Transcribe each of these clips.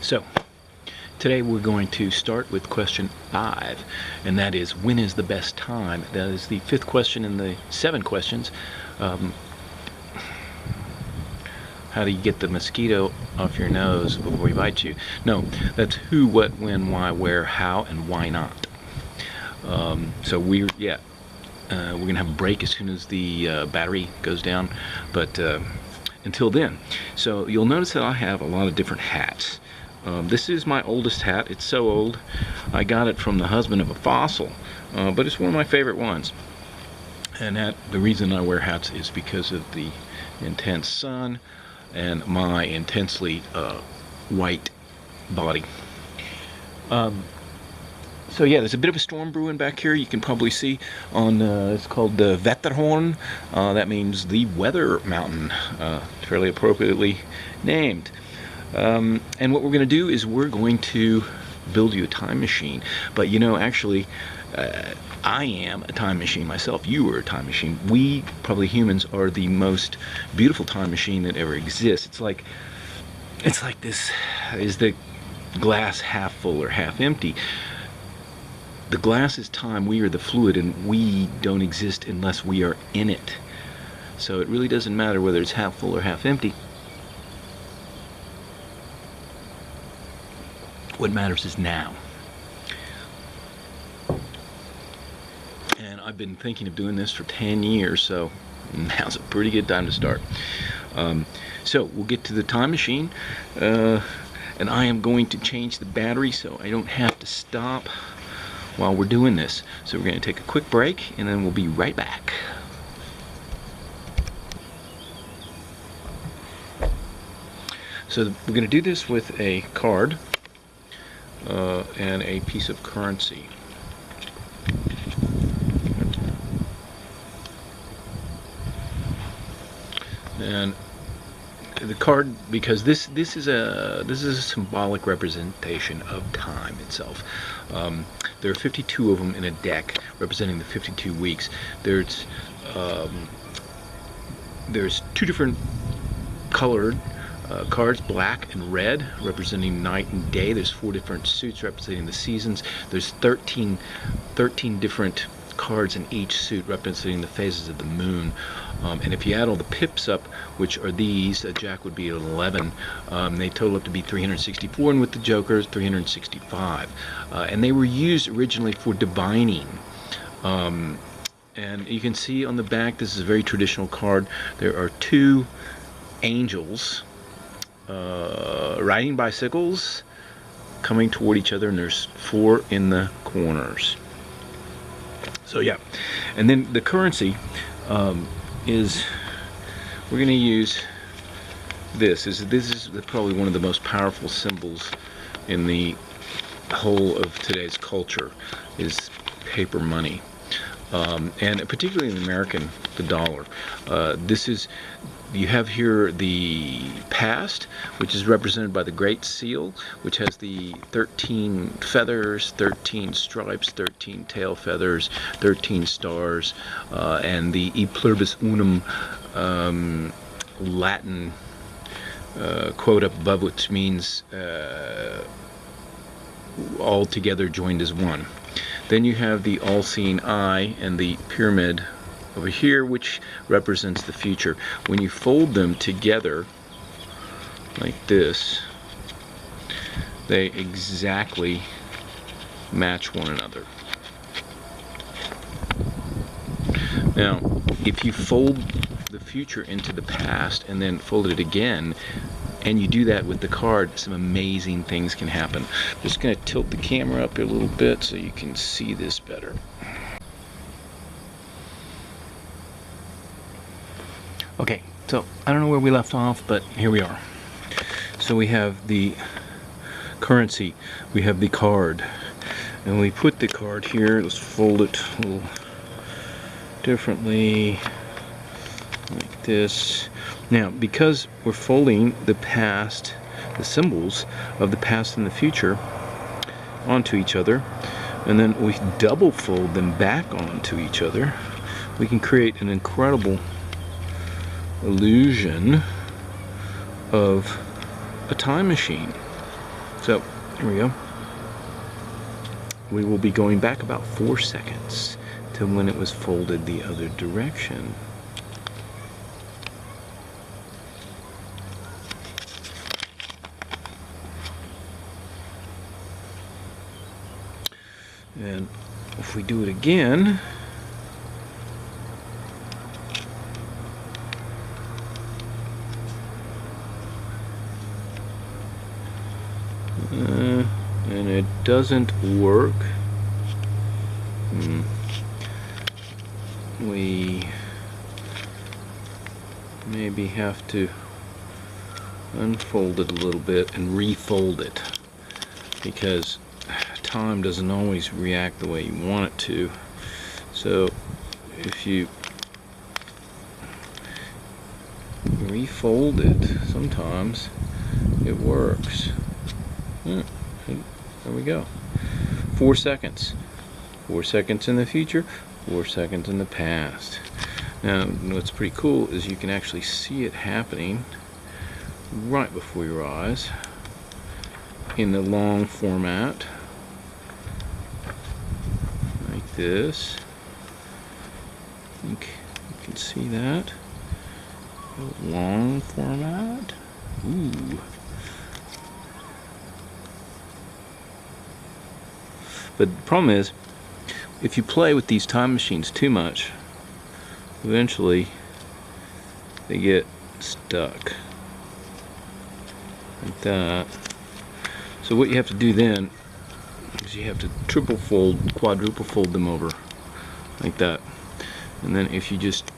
So, today we're going to start with question 5, and that is, when is the best time? That is the 5th question in the 7 questions. How do you get the mosquito off your nose before he bites you? No, that's who, what, when, why, where, how, and why not. So we're going to have a break as soon as the battery goes down, but until then. So you'll notice that I have a lot of different hats. This is my oldest hat. It's so old, I got it from the husband of a fossil, but it's one of my favorite ones. And the reason I wear hats is because of the intense sun and my intensely white body. So yeah, there's a bit of a storm brewing back here. You can probably see on, it's called the Wetterhorn. That means the weather mountain, fairly appropriately named. And what we're going to do is we're going to build you a time machine. But you know, actually, I am a time machine myself. You are a time machine. We, probably humans, are the most beautiful time machine that ever exists. It's like this: is the glass half full or half empty? The glass is time, we are the fluid, and we don't exist unless we are in it. So it really doesn't matter whether it's half full or half empty. What matters is now. And I've been thinking of doing this for 10 years, so now's a pretty good time to start. So we'll get to the time machine, and I am going to change the battery so I don't have to stop while we're doing this. So we're going to take a quick break, and then we'll be right back. So we're going to do this with a card and a piece of currency. And the card, because this is a symbolic representation of time itself. There are 52 of them in a deck representing the 52 weeks. There's 2 different colored cards, black and red, representing night and day. There's 4 different suits representing the seasons. There's 13 different cards in each suit representing the phases of the moon. And if you add all the pips up, which are these, a jack would be 11, they total up to be 364, and with the jokers, 365. And they were used originally for divining. And you can see on the back, this is a very traditional card. There are 2 angels riding bicycles coming toward each other, and there's 4 in the corners. So yeah, and then the currency is, we're going to use this. This is probably one of the most powerful symbols in the whole of today's culture, is paper money. And particularly in American, the dollar. You have here the past, which is represented by the Great Seal, which has the 13 feathers, 13 stripes, 13 tail feathers, 13 stars, and the E pluribus unum Latin quote up above, which means all together joined as one. Then you have the all-seeing eye and the pyramid over here, which represents the future. When you fold them together like this, they exactly match one another. Now, if you fold the future into the past and then fold it again, and you do that with the card, some amazing things can happen. I'm just going to tilt the camera up a little bit so you can see this better. Okay, so I don't know where we left off, but here we are. So we have the currency, we have the card, and we put the card here. Let's fold it a little differently, like this. Now, because we're folding the past, the symbols of the past and the future onto each other, and then we double fold them back onto each other, we can create an incredible illusion of a time machine. So, here we go. We will be going back about 4 seconds to when it was folded the other direction. And if we do it again, and it doesn't work, we maybe have to unfold it a little bit and refold it, because time doesn't always react the way you want it to. So if you refold it, sometimes it works. There we go. 4 seconds. 4 seconds in the future, 4 seconds in the past. Now, what's pretty cool is you can actually see it happening right before your eyes in the long format, like this. I think you can see that. Long format. Ooh. But the problem is, if you play with these time machines too much, eventually they get stuck like that. So what you have to do then is you have to triple fold, quadruple fold them over like that. And then if you just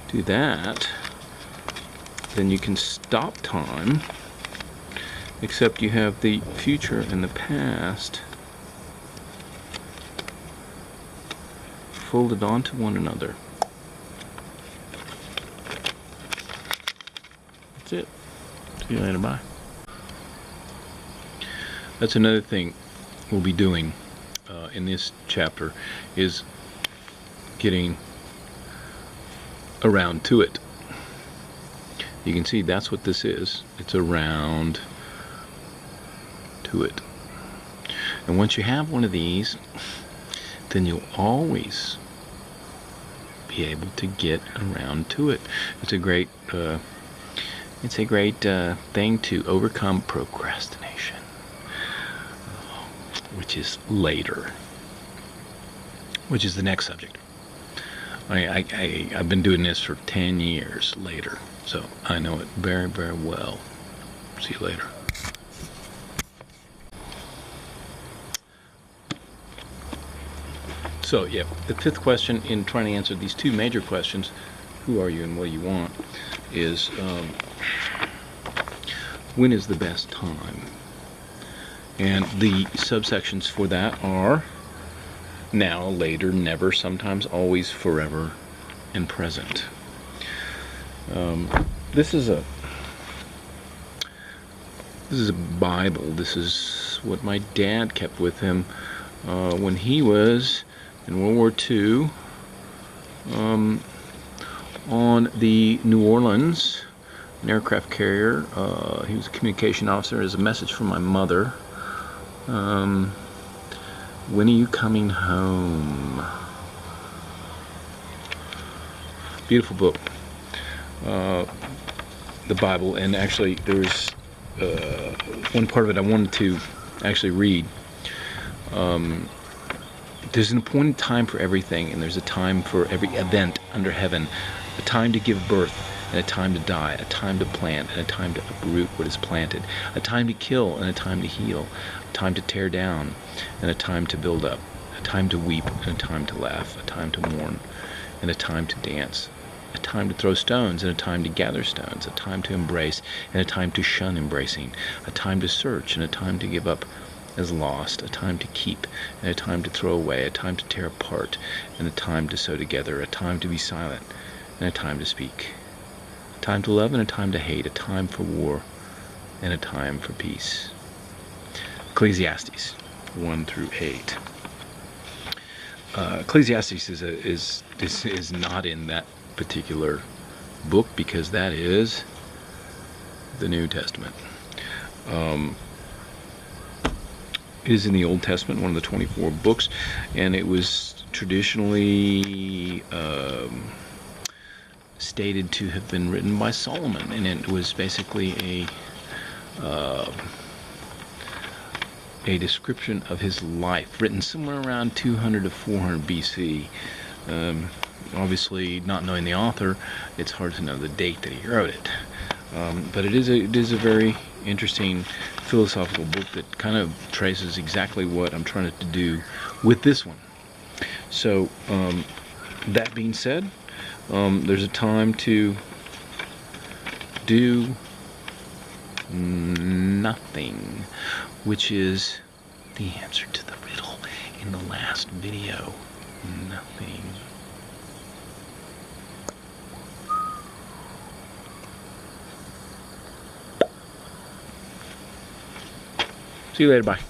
do that, then you can stop time, except you have the future and the past folded onto one another. That's it. See you later. Bye. That's another thing we'll be doing in this chapter, is getting around to it. You can see that's what this is. It's around to it. And once you have one of these, then you'll always be able to get around to it. It's a great thing to overcome procrastination, which is later, which is the next subject. I've been doing this for 10 years later, so I know it very, very well. See you later. So yeah, the fifth question in trying to answer these two major questions, who are you and what do you want, is when is the best time? And the subsections for that are now, later, never, sometimes, always, forever, and present. This is a Bible. This is what my dad kept with him when he was in World War II on the New Orleans, an aircraft carrier. He was a communication officer. As a message from my mother. When are you coming home? Beautiful book. The Bible, and actually there's one part of it I wanted to actually read. There's an appointed time for everything, and there's a time for every event under heaven. A time to give birth, and a time to die, a time to plant, and a time to uproot what is planted, a time to kill, and a time to heal, a time to tear down, and a time to build up, a time to weep, and a time to laugh, a time to mourn, and a time to dance, a time to throw stones, and a time to gather stones, a time to embrace, and a time to shun embracing, a time to search, and a time to give up as lost, a time to keep, and a time to throw away, a time to tear apart, and a time to sew together, a time to be silent, and a time to speak, a time to love and a time to hate, a time for war and a time for peace. Ecclesiastes 1-8. Ecclesiastes is not in that particular book, because that is the New Testament. It is in the Old Testament, one of the 24 books, and it was traditionally stated to have been written by Solomon, and it was basically a description of his life, written somewhere around 200 to 400 BC. Obviously, not knowing the author, it's hard to know the date that he wrote it. But it is a very interesting philosophical book that kind of traces exactly what I'm trying to do with this one. So, that being said, there's a time to do nothing, which is the answer to the riddle in the last video. Nothing. See you later, bye.